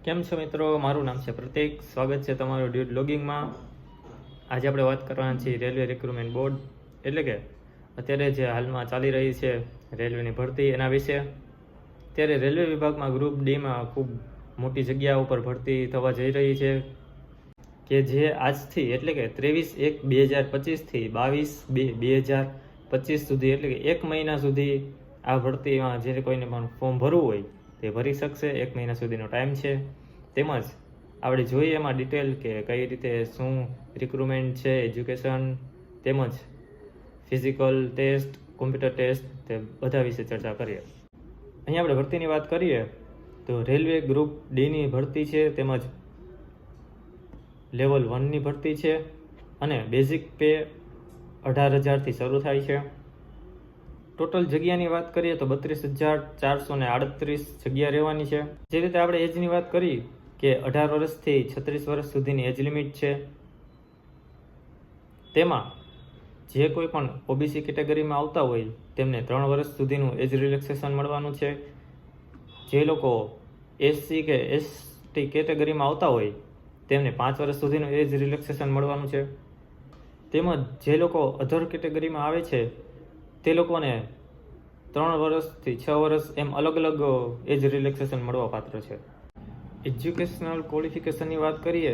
કેમ છો મિત્રો? મારું નામ છે પ્રતીક. સ્વાગત છે તમારું ડ્યુડ લોગિંગમાં. આજે આપણે વાત કરવાના છીએ રેલવે રિક્રુટમેન્ટ બોર્ડ, એટલે કે અત્યારે જે હાલમાં ચાલી રહી છે રેલવેની ભરતી, એના વિશે. ત્યારે રેલવે વિભાગમાં ગ્રુપ ડીમાં ખૂબ મોટી જગ્યા ઉપર ભરતી થવા જઈ રહી છે, કે જે આજથી એટલે કે 23/1/2025થી 22/2/2025 સુધી, એટલે કે 1 મહિના સુધી આ ભરતીમાં જે કોઈને પણ ફોર્મ ભરવું હોય તે ભરી શકશે. 1 મહિના સુધીનો ટાઈમ છે. તેમજ આપણે જોઈએ એમાં ડિટેલ કે કઈ રીતે શું રિક્રુટમેન્ટ છે, એજ્યુકેશન તેમજ ફિઝિકલ ટેસ્ટ, કોમ્પ્યુટર ટેસ્ટ, તે બધા વિશે ચર્ચા કરીએ. અહીંયા આપણે ભરતીની વાત કરીએ તો રેલવે ગ્રુપ ડીની ભરતી છે, તેમજ લેવલ 1ની ભરતી છે અને બેઝિક પે 18,000થી શરૂ થાય છે. ટોટલ જગ્યાની વાત કરીએ તો 32,438 જગ્યા રહેવાની છે. જે રીતે આપણે એજની વાત કરી કે 18 વર્ષથી 36 વર્ષ સુધીની એજ લિમિટ છે. તેમાં જે કોઈ પણ ઓબીસી કેટેગરીમાં આવતા હોય તેમને 3 વર્ષ સુધીનું એજ રિલેક્સેશન મળવાનું છે. જે લોકો એસસી કે એસટી કેટેગરીમાં આવતા હોય તેમને 5 વર્ષ સુધીનું એજ રિલેક્સેશન મળવાનું છે. તેમજ જે લોકો અધર કેટેગરીમાં આવે છે તે લોકોને 3 વર્ષથી 6 વર્ષ એમ અલગ અલગ એજ રિલેક્સેશન મળવા પાત્ર છે. એજ્યુકેશનલ ક્વોલિફિકેશનની વાત કરીએ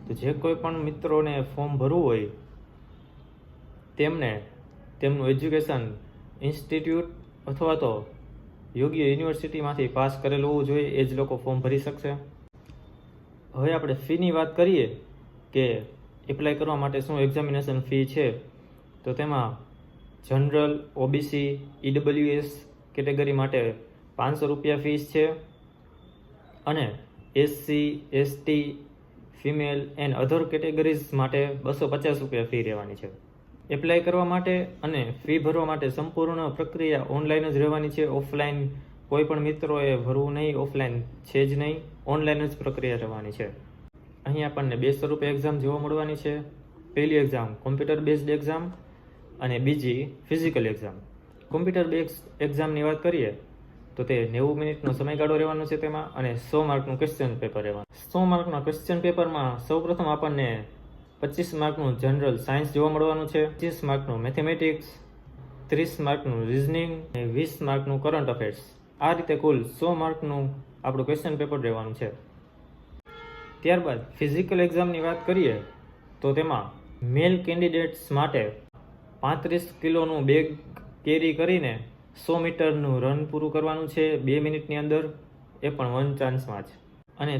તો જે કોઈ પણ મિત્રોને ફોર્મ ભરવું હોય તેમને તેમનું એજ્યુકેશન ઇન્સ્ટિટ્યૂટ અથવા તો યોગ્ય યુનિવર્સિટીમાંથી પાસ કરેલું હોવું જોઈએ, એ જ લોકો ફોર્મ ભરી શકશે. હવે આપણે ફીની વાત કરીએ કે એપ્લાય કરવા માટે શું એક્ઝામિનેશન ફી છે, તો તેમાં જનરલ, ઓબીસી, ઈડબ્લ્યુએસ કેટેગરી માટે 500 રૂપિયા ફીસ છે અને SC, ST, female and other categories માટે 250 રૂપિયા ફી રહેવાની છે. એપ્લાય કરવા માટે અને ફી ભરવા માટે સંપૂર્ણ પ્રક્રિયા ઓનલાઈન જ રહેવાની છે. ઓફલાઈન કોઈ પણ મિત્રોએ ભરવું નહીં, ઓફલાઈન છે જ નહીં, ઓનલાઈન જ પ્રક્રિયા રહેવાની છે. અહીં આપણને 2 સ્વરૂપે એક્ઝામ જોવા મળવાની છે. પહેલી એક્ઝામ કોમ્પ્યુટર બેઝડ એક્ઝામ અને બીજી ફિઝિકલ એક્ઝામ. કોમ્પ્યુટર બેઝડ એક્ઝામની વાત કરીએ તો તે 90 મિનિટનો સમયગાળો રહેવાનો છે તેમાં, અને 100 માર્કનું ક્વેશ્ચન પેપર રહેવાનું. 100 માર્કના ક્વેશ્ચન પેપરમાં સૌપ્રથમ આપણને 25 માર્કનું જનરલ સાયન્સ જોવા મળવાનું છે, 25 માર્કનું મેથેમેટિક્સ, 30 માર્કનું રિઝનિંગ અને 20 માર્કનું કરંટ અફેર્સ. આ રીતે કુલ 100 માર્કનું આપણું ક્વેશ્ચન પેપર રહેવાનું છે. ત્યારબાદ ફિઝિકલ એક્ઝામની વાત કરીએ તો તેમાં મેલ કેન્ડિડેટ્સ માટે 35 કિલોનું બેગ કેરી કરીને 100 મીટરનું રન પૂરું કરવાનું છે 2 મિનિટની અંદર, એ પણ 1 ચાન્સમાં જ. અને